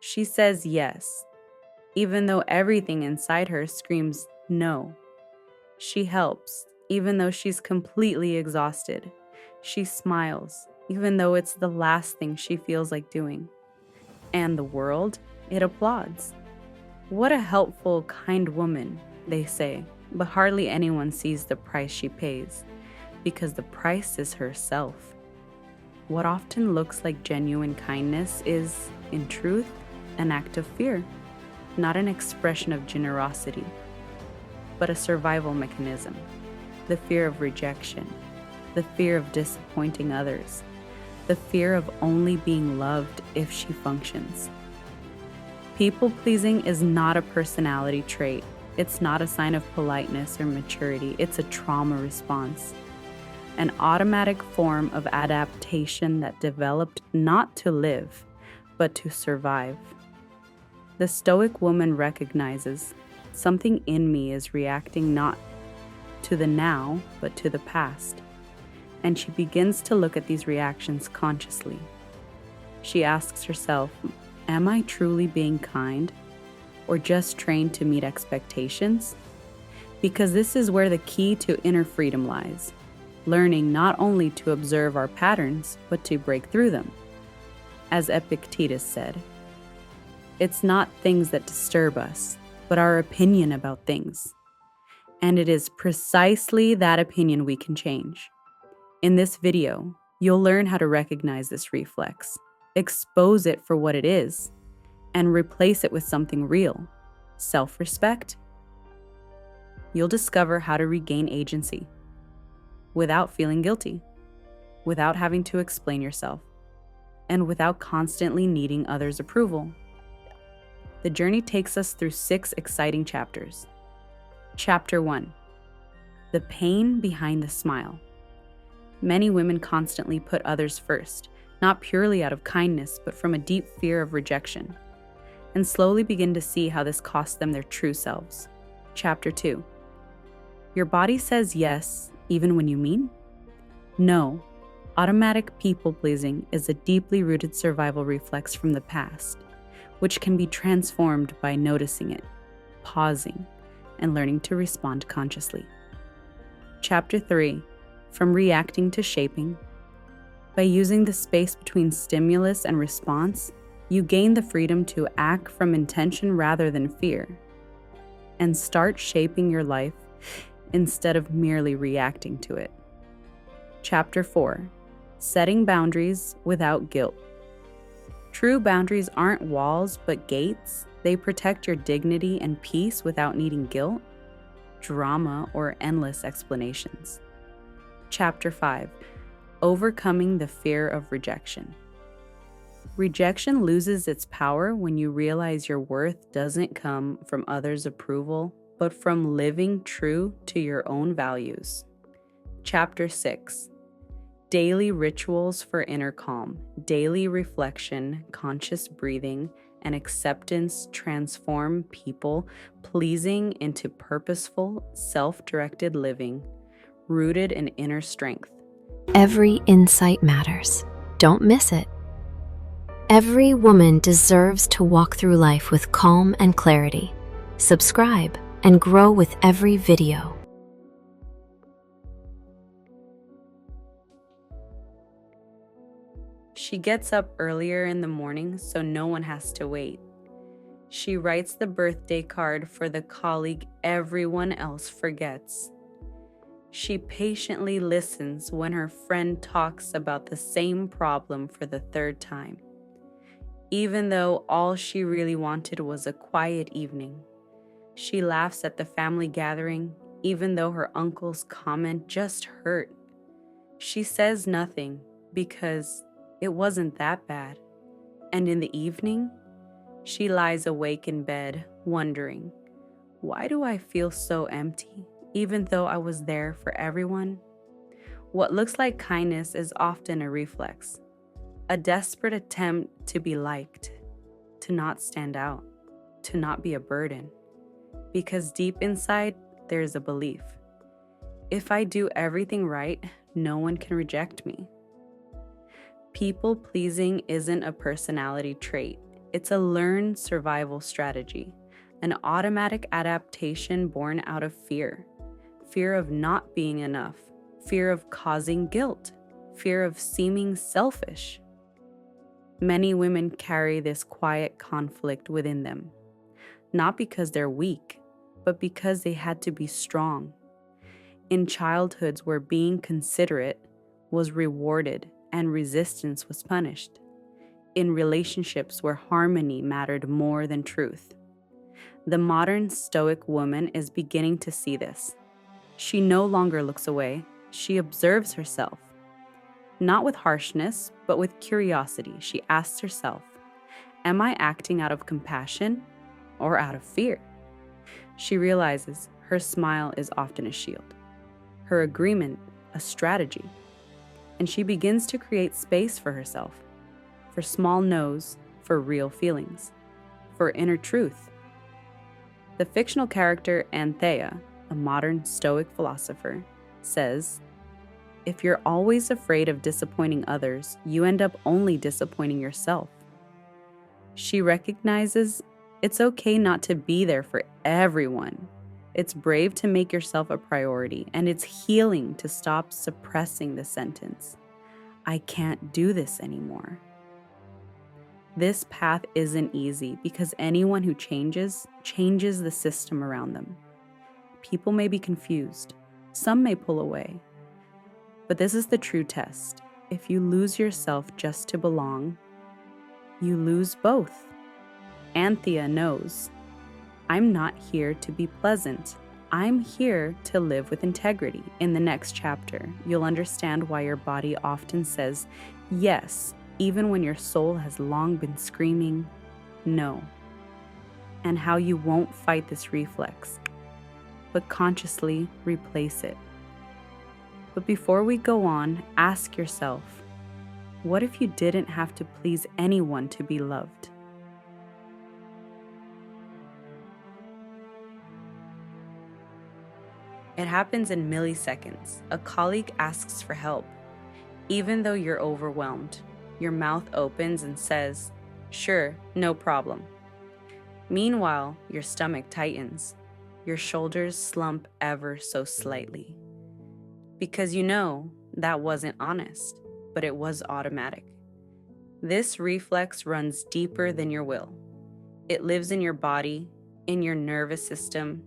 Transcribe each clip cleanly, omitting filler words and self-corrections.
She says yes, even though everything inside her screams no. She helps, even though she's completely exhausted. She smiles, even though it's the last thing she feels like doing. And the world, it applauds. What a helpful, kind woman, they say, but hardly anyone sees the price she pays, because the price is herself. What often looks like genuine kindness is, in truth, an act of fear, not an expression of generosity, but a survival mechanism. The fear of rejection, the fear of disappointing others, the fear of only being loved if she functions. People-pleasing is not a personality trait. It's not a sign of politeness or maturity. It's a trauma response, an automatic form of adaptation that developed not to live, but to survive. The Stoic woman recognizes something in me is reacting not to the now, but to the past. And she begins to look at these reactions consciously. She asks herself, am I truly being kind, or just trained to meet expectations? Because this is where the key to inner freedom lies, learning not only to observe our patterns, but to break through them. As Epictetus said, it's not things that disturb us, but our opinion about things. And it is precisely that opinion we can change. In this video, you'll learn how to recognize this reflex, expose it for what it is, and replace it with something real, self-respect. You'll discover how to regain agency without feeling guilty, without having to explain yourself, and without constantly needing others' approval. The journey takes us through 6 exciting chapters. Chapter 1: The pain behind the smile. Many women constantly put others first, not purely out of kindness, but from a deep fear of rejection, and slowly begin to see how this costs them their true selves. Chapter 2: Your body says yes, even when you mean no. Automatic people-pleasing is a deeply rooted survival reflex from the past, which can be transformed by noticing it, pausing, and learning to respond consciously. Chapter 3: From reacting to shaping. By using the space between stimulus and response, you gain the freedom to act from intention rather than fear, and start shaping your life instead of merely reacting to it. Chapter 4: Setting boundaries without guilt. True boundaries aren't walls but gates. They protect your dignity and peace without needing guilt, drama, or endless explanations. Chapter 5: Overcoming the fear of rejection. Rejection loses its power when you realize your worth doesn't come from others' approval, but from living true to your own values. Chapter 6: Daily rituals for inner calm. Daily reflection, conscious breathing, and acceptance transform people-pleasing into purposeful, self-directed living, rooted in inner strength. Every insight matters. Don't miss it. Every woman deserves to walk through life with calm and clarity. Subscribe and grow with every video. She gets up earlier in the morning so no one has to wait. She writes the birthday card for the colleague everyone else forgets. She patiently listens when her friend talks about the same problem for the 3rd time, even though all she really wanted was a quiet evening. She laughs at the family gathering, even though her uncle's comment just hurt. She says nothing because it wasn't that bad. And in the evening, she lies awake in bed, wondering, why do I feel so empty, even though I was there for everyone? What looks like kindness is often a reflex, a desperate attempt to be liked, to not stand out, to not be a burden. Because deep inside, there's a belief. If I do everything right, no one can reject me. People-pleasing isn't a personality trait. It's a learned survival strategy, an automatic adaptation born out of fear. Fear of not being enough, fear of causing guilt, fear of seeming selfish. Many women carry this quiet conflict within them, not because they're weak, but because they had to be strong. In childhoods where being considerate was rewarded and resistance was punished. In relationships where harmony mattered more than truth. The modern Stoic woman is beginning to see this. She no longer looks away, she observes herself. Not with harshness, but with curiosity, she asks herself, am I acting out of compassion or out of fear? She realizes her smile is often a shield, her agreement a strategy, and she begins to create space for herself, for small no's, for real feelings, for inner truth. The fictional character Anthea, a modern Stoic philosopher, says, if you're always afraid of disappointing others, you end up only disappointing yourself. She recognizes it's okay not to be there for everyone. It's brave to make yourself a priority, and it's healing to stop suppressing the sentence, I can't do this anymore. This path isn't easy because anyone who changes the system around them. People may be confused. Some may pull away. But this is the true test. If you lose yourself just to belong, you lose both. Anthea knows, I'm not here to be pleasant. I'm here to live with integrity. In the next chapter, you'll understand why your body often says yes, even when your soul has long been screaming no. And how you won't fight this reflex, but consciously replace it. But before we go on, ask yourself, what if you didn't have to please anyone to be loved? It happens in milliseconds. A colleague asks for help. Even though you're overwhelmed, your mouth opens and says, sure, no problem. Meanwhile, your stomach tightens. Your shoulders slump ever so slightly. Because you know that wasn't honest, but it was automatic. This reflex runs deeper than your will. It lives in your body, in your nervous system,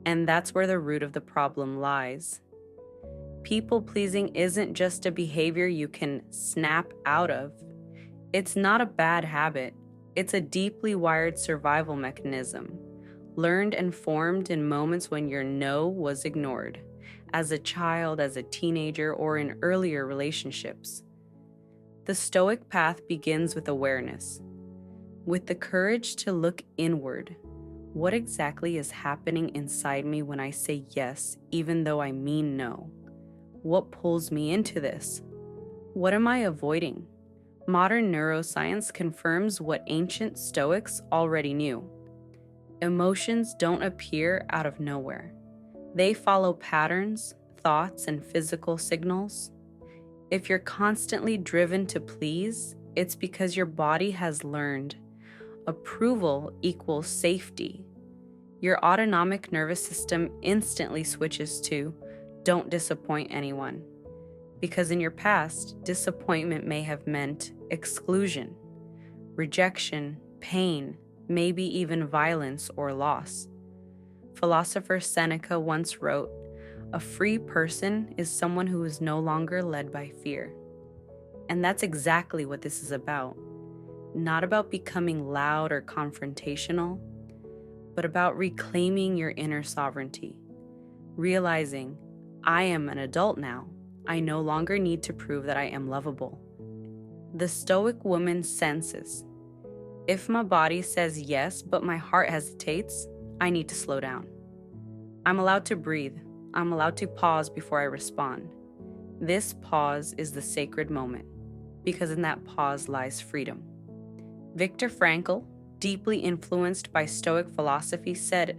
and that's where the root of the problem lies. People-pleasing isn't just a behavior you can snap out of. It's not a bad habit. It's a deeply wired survival mechanism, learned and formed in moments when your no was ignored, as a child, as a teenager, or in earlier relationships. The Stoic path begins with awareness, with the courage to look inward. What exactly is happening inside me when I say yes, even though I mean no? What pulls me into this? What am I avoiding? Modern neuroscience confirms what ancient Stoics already knew. Emotions don't appear out of nowhere. They follow patterns, thoughts, and physical signals. If you're constantly driven to please, it's because your body has learned approval equals safety. Your autonomic nervous system instantly switches to don't disappoint anyone. Because in your past, disappointment may have meant exclusion, rejection, pain, maybe even violence or loss. Philosopher Seneca once wrote, a free person is someone who is no longer led by fear. And that's exactly what this is about. Not about becoming loud or confrontational, but about reclaiming your inner sovereignty. Realizing, I am an adult now. I no longer need to prove that I am lovable. The Stoic woman senses, if my body says yes, but my heart hesitates, I need to slow down. I'm allowed to breathe. I'm allowed to pause before I respond. This pause is the sacred moment, because in that pause lies freedom. Viktor Frankl, deeply influenced by Stoic philosophy, said,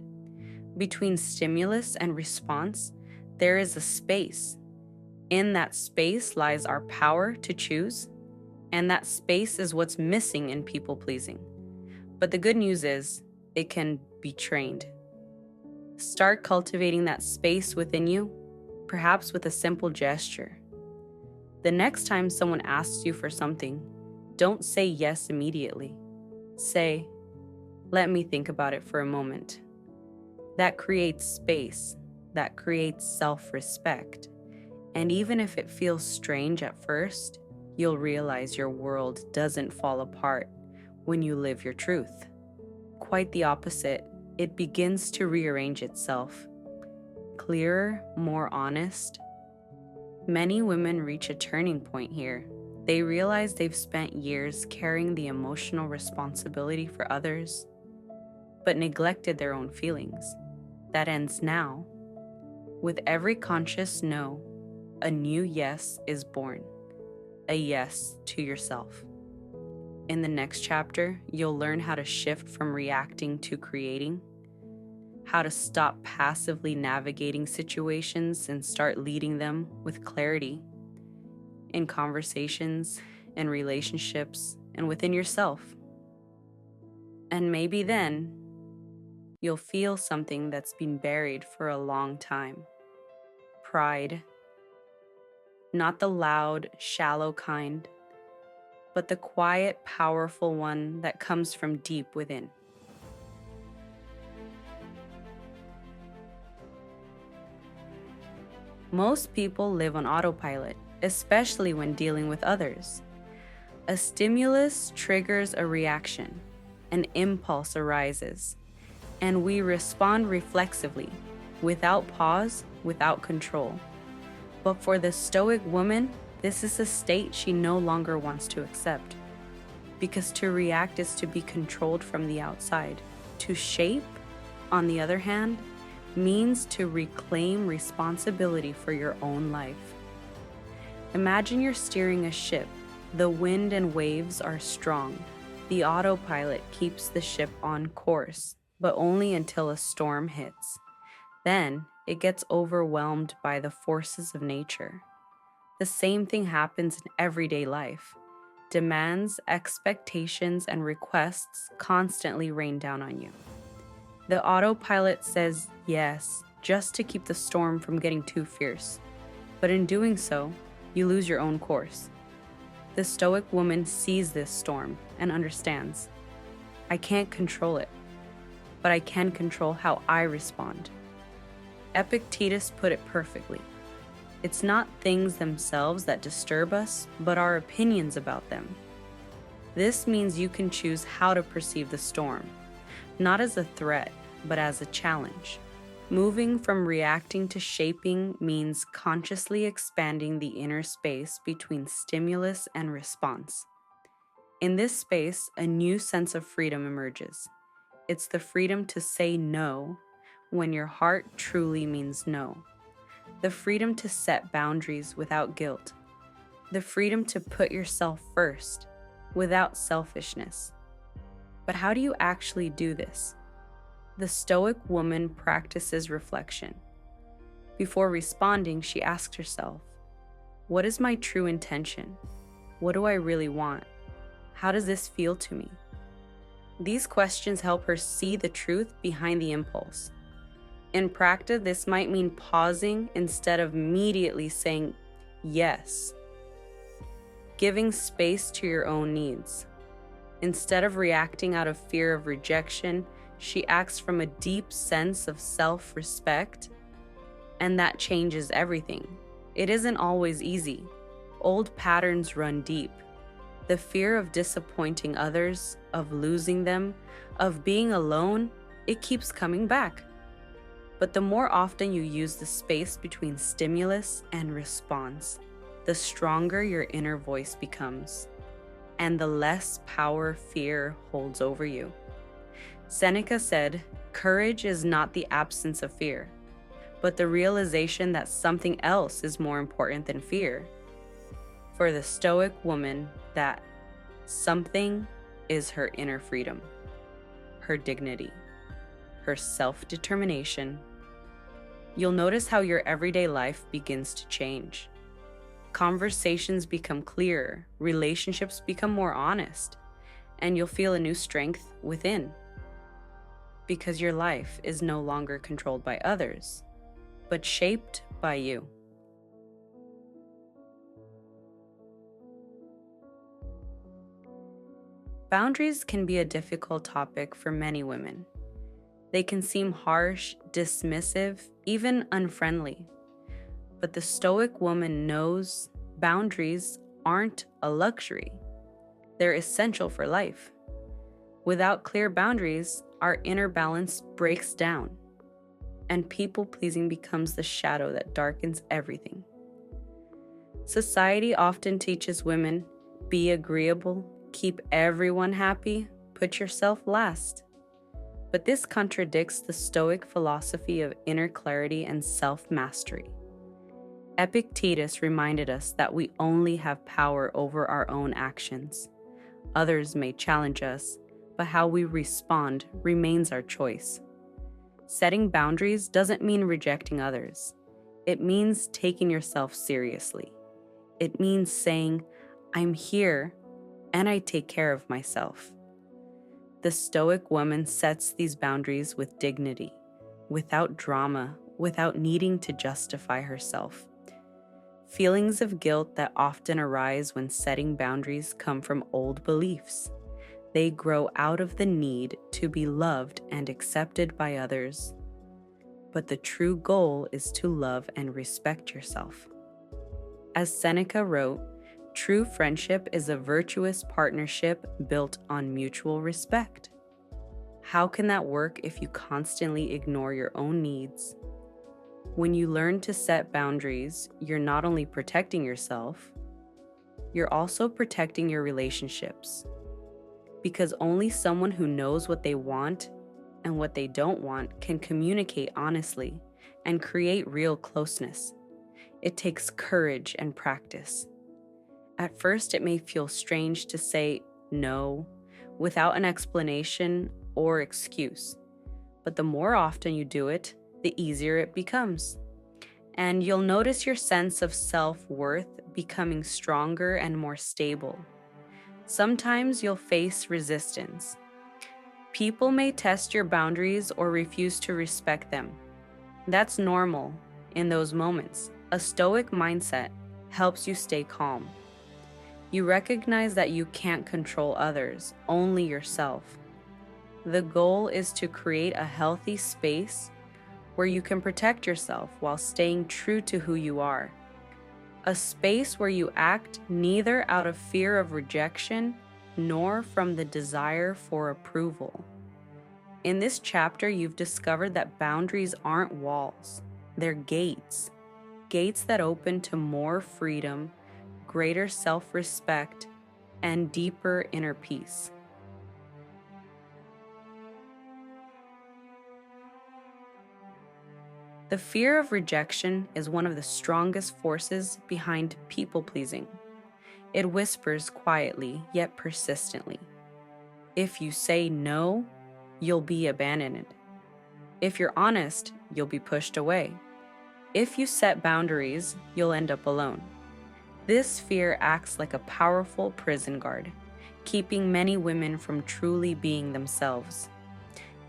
between stimulus and response, there is a space. In that space lies our power to choose, and that space is what's missing in people-pleasing. But the good news is, it can be trained. Start cultivating that space within you, perhaps with a simple gesture. The next time someone asks you for something, don't say yes immediately. Say, "Let me think about it for a moment." That creates space, that creates self-respect. And even if it feels strange at first, you'll realize your world doesn't fall apart when you live your truth. Quite the opposite, it begins to rearrange itself. Clearer, more honest. Many women reach a turning point here. They realize they've spent years carrying the emotional responsibility for others, but neglected their own feelings. That ends now. With every conscious no, a new yes is born. A yes to yourself. In the next chapter, you'll learn how to shift from reacting to creating, how to stop passively navigating situations and start leading them with clarity in conversations and relationships and within yourself. And maybe then, you'll feel something that's been buried for a long time. Pride. Not the loud, shallow kind, but the quiet, powerful one that comes from deep within. Most people live on autopilot, especially when dealing with others. A stimulus triggers a reaction, an impulse arises, and we respond reflexively, without pause, without control. But for the Stoic woman, this is a state she no longer wants to accept. Because to react is to be controlled from the outside. To shape, on the other hand, means to reclaim responsibility for your own life. Imagine you're steering a ship. The wind and waves are strong. The autopilot keeps the ship on course, but only until a storm hits. Then, it gets overwhelmed by the forces of nature. The same thing happens in everyday life. Demands, expectations, and requests constantly rain down on you. The autopilot says yes, just to keep the storm from getting too fierce. But in doing so, you lose your own course. The Stoic woman sees this storm and understands. I can't control it, but I can control how I respond. Epictetus put it perfectly. It's not things themselves that disturb us, but our opinions about them. This means you can choose how to perceive the storm, not as a threat, but as a challenge. Moving from reacting to shaping means consciously expanding the inner space between stimulus and response. In this space, a new sense of freedom emerges. It's the freedom to say no when your heart truly means no. The freedom to set boundaries without guilt. The freedom to put yourself first without selfishness. But how do you actually do this? The Stoic woman practices reflection. Before responding, she asks herself, what is my true intention? What do I really want? How does this feel to me? These questions help her see the truth behind the impulse. In practice, this might mean pausing instead of immediately saying yes. Giving space to your own needs. Instead of reacting out of fear of rejection, she acts from a deep sense of self-respect, and that changes everything. It isn't always easy. Old patterns run deep. The fear of disappointing others, of losing them, of being alone, it keeps coming back. But the more often you use the space between stimulus and response, the stronger your inner voice becomes, and the less power fear holds over you. Seneca said, "Courage is not the absence of fear, but the realization that something else is more important than fear." For the Stoic woman, that something is her inner freedom, her dignity, her self-determination. You'll notice how your everyday life begins to change. Conversations become clearer, relationships become more honest, and you'll feel a new strength within, because your life is no longer controlled by others, but shaped by you. Boundaries can be a difficult topic for many women. They can seem harsh, dismissive, even unfriendly. But the Stoic woman knows boundaries aren't a luxury. They're essential for life. Without clear boundaries, our inner balance breaks down, and people-pleasing becomes the shadow that darkens everything. Society often teaches women, be agreeable, keep everyone happy, put yourself last. But this contradicts the Stoic philosophy of inner clarity and self-mastery. Epictetus reminded us that we only have power over our own actions. Others may challenge us, but how we respond remains our choice. Setting boundaries doesn't mean rejecting others. It means taking yourself seriously. It means saying, I'm here and I take care of myself. The Stoic woman sets these boundaries with dignity, without drama, without needing to justify herself. Feelings of guilt that often arise when setting boundaries come from old beliefs. They grow out of the need to be loved and accepted by others. But the true goal is to love and respect yourself. As Seneca wrote, true friendship is a virtuous partnership built on mutual respect. How can that work if you constantly ignore your own needs? When you learn to set boundaries, you're not only protecting yourself, you're also protecting your relationships. Because only someone who knows what they want and what they don't want can communicate honestly and create real closeness. It takes courage and practice. At first, it may feel strange to say no without an explanation or excuse, but the more often you do it, the easier it becomes. And you'll notice your sense of self-worth becoming stronger and more stable. Sometimes you'll face resistance. People may test your boundaries or refuse to respect them. That's normal in those moments. A Stoic mindset helps you stay calm. You recognize that you can't control others, only yourself. The goal is to create a healthy space where you can protect yourself while staying true to who you are. A space where you act neither out of fear of rejection nor from the desire for approval. In this chapter, you've discovered that boundaries aren't walls, they're gates. Gates that open to more freedom, greater self-respect, and deeper inner peace. The fear of rejection is one of the strongest forces behind people-pleasing. It whispers quietly yet persistently. If you say no, you'll be abandoned. If you're honest, you'll be pushed away. If you set boundaries, you'll end up alone. This fear acts like a powerful prison guard, keeping many women from truly being themselves.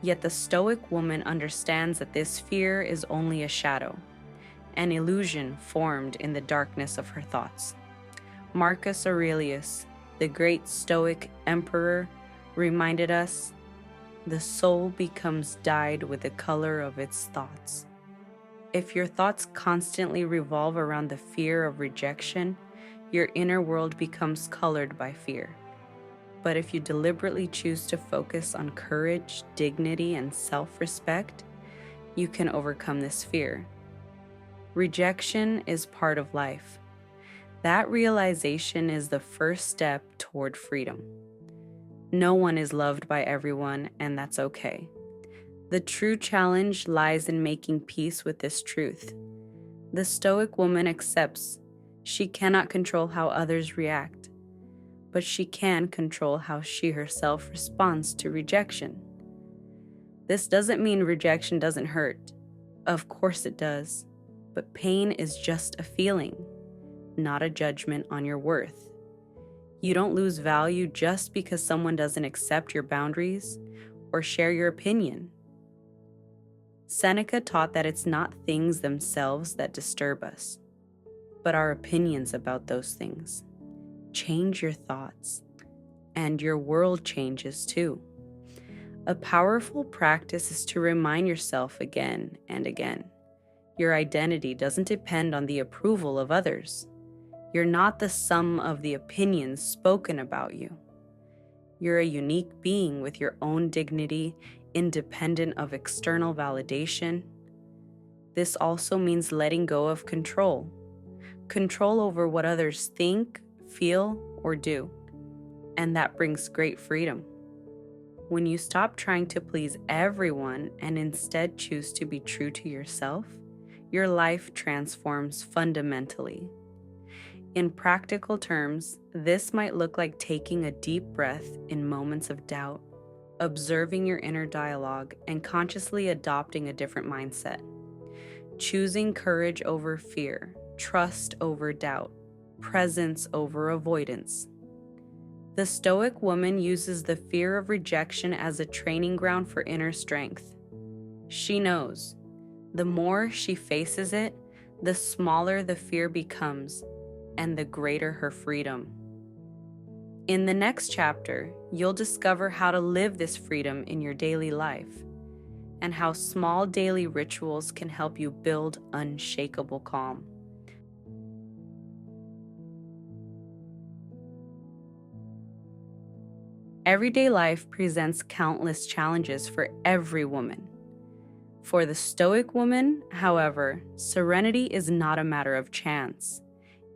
Yet the Stoic woman understands that this fear is only a shadow, an illusion formed in the darkness of her thoughts. Marcus Aurelius, the great Stoic emperor, reminded us, the soul becomes dyed with the color of its thoughts. If your thoughts constantly revolve around the fear of rejection, your inner world becomes colored by fear. But if you deliberately choose to focus on courage, dignity, and self-respect, you can overcome this fear. Rejection is part of life. That realization is the first step toward freedom. No one is loved by everyone, and that's okay. The true challenge lies in making peace with this truth. The Stoic woman accepts she cannot control how others react, but she can control how she herself responds to rejection. This doesn't mean rejection doesn't hurt. Of course it does. But pain is just a feeling, not a judgment on your worth. You don't lose value just because someone doesn't accept your boundaries or share your opinion. Seneca taught that it's not things themselves that disturb us, but our opinions about those things. Change your thoughts, and your world changes too. A powerful practice is to remind yourself again and again. Your identity doesn't depend on the approval of others. You're not the sum of the opinions spoken about you. You're a unique being with your own dignity, independent of external validation. This also means letting go of control. Control over what others think, feel, or do. And that brings great freedom. When you stop trying to please everyone and instead choose to be true to yourself, your life transforms fundamentally. In practical terms, this might look like taking a deep breath in moments of doubt, observing your inner dialogue, and consciously adopting a different mindset. Choosing courage over fear, trust over doubt, presence over avoidance. The Stoic woman uses the fear of rejection as a training ground for inner strength. She knows, the more she faces it, the smaller the fear becomes, and the greater her freedom. In the next chapter, you'll discover how to live this freedom in your daily life, and how small daily rituals can help you build unshakable calm. Everyday life presents countless challenges for every woman. For the Stoic woman, however, serenity is not a matter of chance.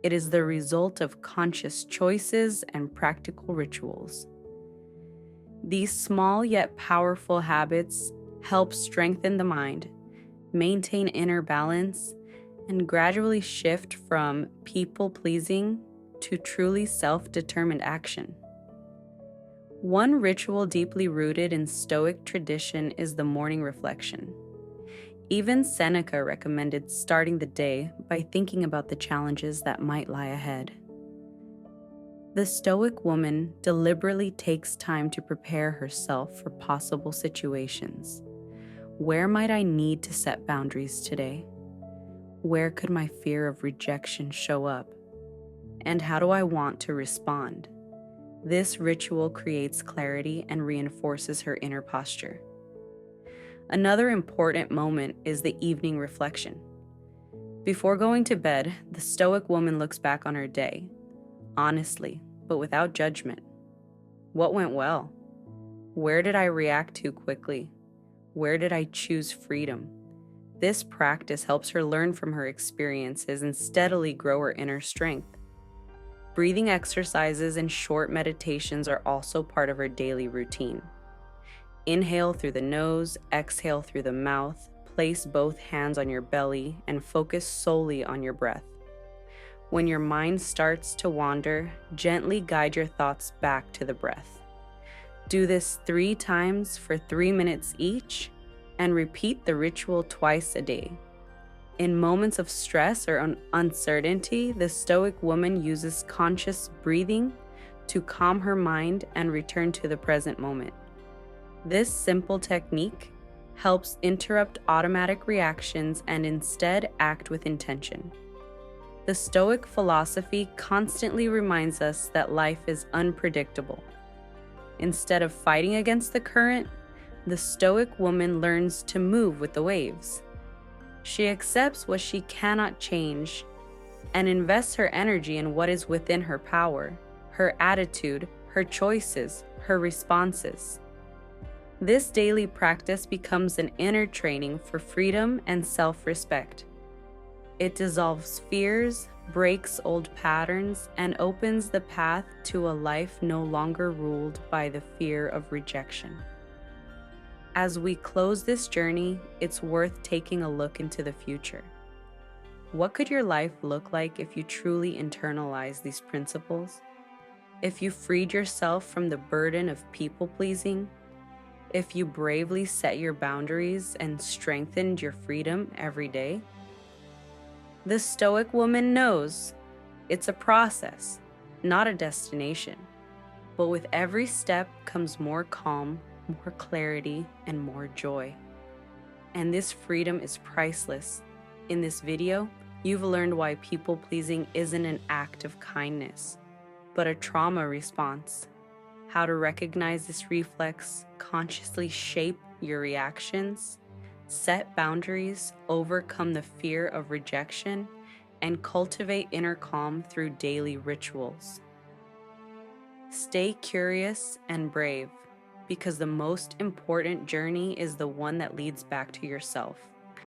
It is the result of conscious choices and practical rituals. These small yet powerful habits help strengthen the mind, maintain inner balance, and gradually shift from people-pleasing to truly self-determined action. One ritual deeply rooted in Stoic tradition is the morning reflection. Even Seneca recommended starting the day by thinking about the challenges that might lie ahead. The Stoic woman deliberately takes time to prepare herself for possible situations. Where might I need to set boundaries today? Where could my fear of rejection show up? And how do I want to respond? This ritual creates clarity and reinforces her inner posture. Another important moment is the evening reflection. Before going to bed, the Stoic woman looks back on her day, honestly, but without judgment. What went well? Where did I react too quickly? Where did I choose freedom? This practice helps her learn from her experiences and steadily grow her inner strength. Breathing exercises and short meditations are also part of her daily routine. Inhale through the nose, exhale through the mouth, place both hands on your belly, and focus solely on your breath. When your mind starts to wander, gently guide your thoughts back to the breath. Do this 3 times for 3 minutes each, and repeat the ritual twice a day. In moments of stress or uncertainty, the Stoic woman uses conscious breathing to calm her mind and return to the present moment. This simple technique helps interrupt automatic reactions and instead act with intention. The Stoic philosophy constantly reminds us that life is unpredictable. Instead of fighting against the current, the Stoic woman learns to move with the waves. She accepts what she cannot change and invests her energy in what is within her power, her attitude, her choices, her responses. This daily practice becomes an inner training for freedom and self-respect. It dissolves fears, breaks old patterns, and opens the path to a life no longer ruled by the fear of rejection. As we close this journey, it's worth taking a look into the future. What could your life look like if you truly internalize these principles? If you freed yourself from the burden of people-pleasing? If you bravely set your boundaries and strengthened your freedom every day? The Stoic woman knows it's a process, not a destination. But with every step comes more calm, more clarity, and more joy. And this freedom is priceless. In this video, you've learned why people-pleasing isn't an act of kindness, but a trauma response. How to recognize this reflex, consciously shape your reactions, set boundaries, overcome the fear of rejection, and cultivate inner calm through daily rituals. Stay curious and brave, because the most important journey is the one that leads back to yourself.